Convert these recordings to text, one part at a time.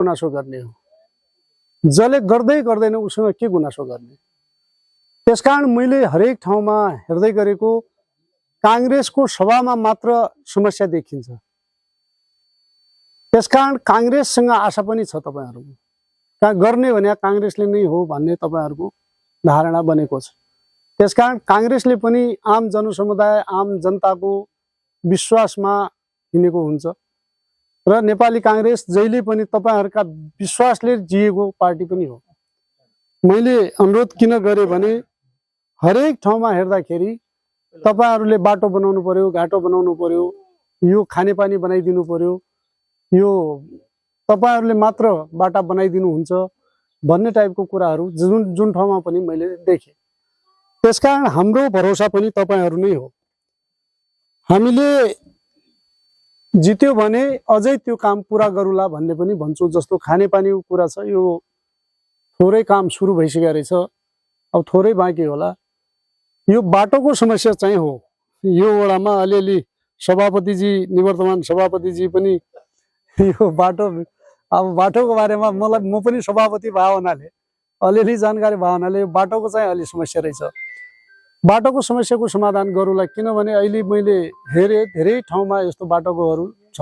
गुनासो गर्ने हो। जसले गर्दै गर्दैन उसँग के गुनासो गर्ने। त्यसकारण मैले हरेक ठाउँमा हेर्दै गरेको कांग्रेसको सभामा मात्र समस्या देखिन्छ। त्यसकारण कांग्रेससँग आशा पनि छ तपाईहरुको। गर्ने भने कांग्रेसले नै हो भन्ने तपाईहरुको धारणा बनेको छ। त्यसकारण कांग्रेसले पनि आम जनसमुदाय आम जनताको विश्वासमा हिँडेको हुन्छ र नेपाली कांग्रेस जहिले पनि तपाईहरुका विश्वासले जिएको पार्टी पनि हो। मैले अनुरोध किन गरे भने हरेक ठाउँमा हेर्दाखेरि तपाईहरुले बाटो बनाउनु पर्यो, घाटो बनाउनु पर्यो, यो खानेपानी बनाइदिनु पर्यो, यो तपाईहरुले मात्र बाटा बनाइदिनु हुन्छ भन्ने टाइपको कुराहरु जुन ठाउँमा पनि मैले देखे। त्यसकारण हाम्रो भरोसा पनि तपाईहरु नै हो। हामीले जित्यो भने अझै त्यो काम पूरा गरुला भन्ने पनि भन्छु। जस्तो खानेपानीको कुरा छ, यो थोरै काम सुरु भइसकेको रहेछ, अब थोरै बाँकी होला। यो बाटोको समस्या चाहिँ हो। यो वडामा अलिअलि सभापतिजी, निवर्तमान सभापतिजी पनि यो बाटो, अब बाटोको बारेमा म पनि सभापति भए हुनाले अलिअलि जानकारी भए हुनाले बाटोको चाहिँ अलि समस्या रहेछ। बाटोको समस्याको समाधान गरौँला, किनभने अहिले मैले हेरे धेरै ठाउँमा यस्तो बाटोकोहरू छ।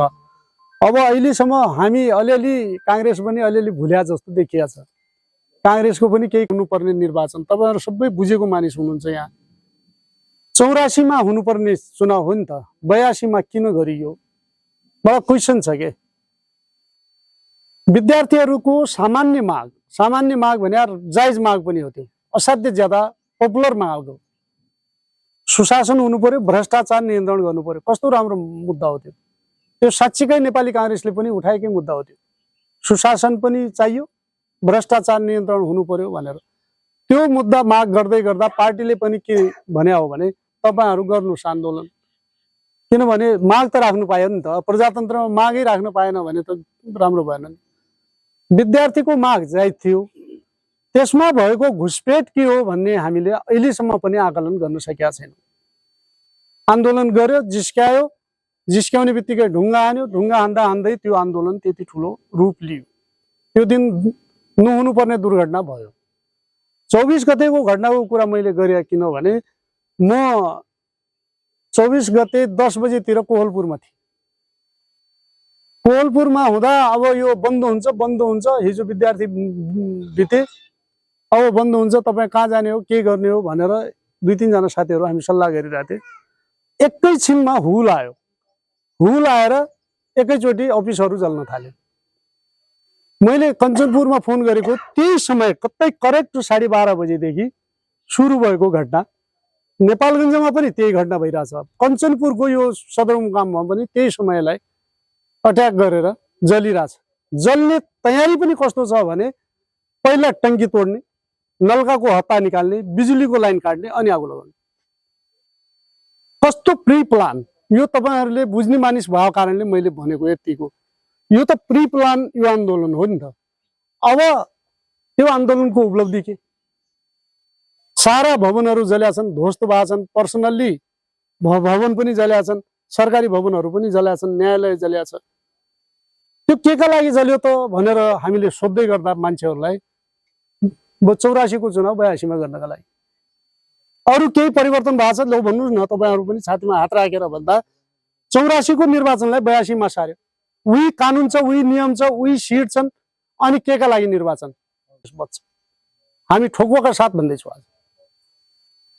अब अहिलेसम्म हामी अलिअलि कांग्रेस पनि अलिअलि भुल्या जस्तो देखिया छ। कांग्रेसको पनि केही हुनुपर्ने निर्वाचन तपाईहरु सबै बुझेको मानिस हुनुहुन्छ। यहाँ 84 मा हुनुपर्ने चुनाव हो नि त, 82 मा किन गरियो? मलाई क्वेशन छ के। विद्यार्थीहरूको सामान्य माग भने जायज माग पनि हो, त्यो असाध्य ज्यादा पपुलर माग हो। सुशासन हुनु पर्यो, भ्रष्टाचार नियन्त्रण गर्नु पर्यो। कस्तो राम्रो मुद्दा हो त्यो। त्यो साच्चीकै नेपाली कांग्रेसले पनि उठाएकै मुद्दा हो त्यो। सुशासन पनि चाहियो, भ्रष्टाचार नियन्त्रण हुनु पर्यो भनेर त्यो मुद्दा माग गर्दै गर्दा पार्टीले पनि के भन्या हो भने तपाईहरु गर्नुस् आन्दोलन। किनभने माग त राख्नु पायो नि त। प्रजातन्त्रमा मागै राख्नु पाएन भने त राम्रो भएन नि। विद्यार्थीको माग चाहिँ थियो, त्यसमा भएको घुसपेट के हो भन्ने हामीले अहिलेसम्म पनि आकलन गर्न सकेका छैनौं। आन्दोलन गर्यो, जिस्क्यायो, जिस्क्याउने बित्तिकै ढुङ्गा हान्यो, ढुङ्गा हान्दा हान्दै त्यो आन्दोलन त्यति ठुलो रूप लियो। त्यो दिन नहुनु पर्ने दुर्घटना भयो। 24 गतेको घटनाको कुरा मैले गरे किनभने म 24 गते 10 बजेतिर कोहलपुरमा थिएँ। कोहलपुरमा हुँदा अब यो बन्द हुन्छ, हिजो विद्यार्थी बिते, अब बन्द हुन्छ, तपाईँ कहाँ जाने हो, के गर्ने हो भनेर 2-3 जना साथीहरू हामी सल्लाह गरिरहेका थियौँ। एकैछिनमा हुल आयो। हुल आएर एकैचोटि अफिसहरू जल्न थाल्यो। मैले कञ्चनपुरमा फोन गरेको त्यही समय कतै करेक्ट 12:30 बजेदेखि सुरु भएको घटना। नेपालगञ्जमा पनि त्यही घटना भइरहेछ। कञ्चनपुरको यो सदरमुकाममा पनि त्यही समयलाई अट्याक गरेर जलिरहेछ। जल्ने तयारी पनि कस्तो छ भने पहिला टंकी तोड्ने, नलकाको हत्ता निकाल्ने, बिजुलीको लाइन काट्ने, अनि आगो लगाउने। कस्तो प्री प्लान। यो तपाईहरुले बुझ्ने मानिस भएको कारणले मैले भनेको यतिको। यो त प्री प्लान यो आन्दोलन हो नि त। अब त्यो आन्दोलनको उपलब्धि के? सारा भवनहरू जल्या छन्, ध्वस्त भएका छन्। पर्सनल्ली भवन पनि जल्या छन्, सरकारी भवनहरू पनि जल्या छन्, न्यायालय जल्या छ। त्यो केका लागि जल्यो त भनेर हामीले सोध्दै गर्दा मान्छेहरूलाई 84 को चुनाव 82 मा गर्नका लागि अरु केही परिवर्तन भएको छ लौ भन्नुस् न। तपाईहरु पनि छातीमा हात राखेर भन्दा 84 को निर्वाचनलाई 82 मा सार्यो। उही कानुन छ, उही नियम छ, उही सिट छन्, अनि केका लागि निर्वाचन बच्छ। हामी ठोकका साथ भन्दैछौँ। आज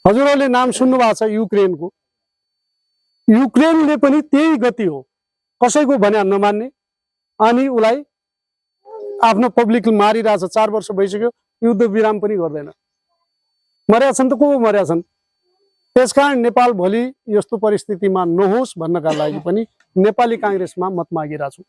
हजुरहरूले नाम सुन्नु भएको छ युक्रेनको। युक्रेनले पनि त्यही गति हो, कसैको भन्या नमान्ने, अनि उलाई आफ्नो पब्लिक मारिरहेछ। 4 वर्ष भइसक्यो, युद्ध विराम पनि गर्दैन। मर्या छन् त को मर्या छन्। त्यसकारण नेपाल भोलि यस्तो परिस्थितिमा नहोस् भन्नका लागि पनि नेपाली कांग्रेसमा मत मागिरहेछु।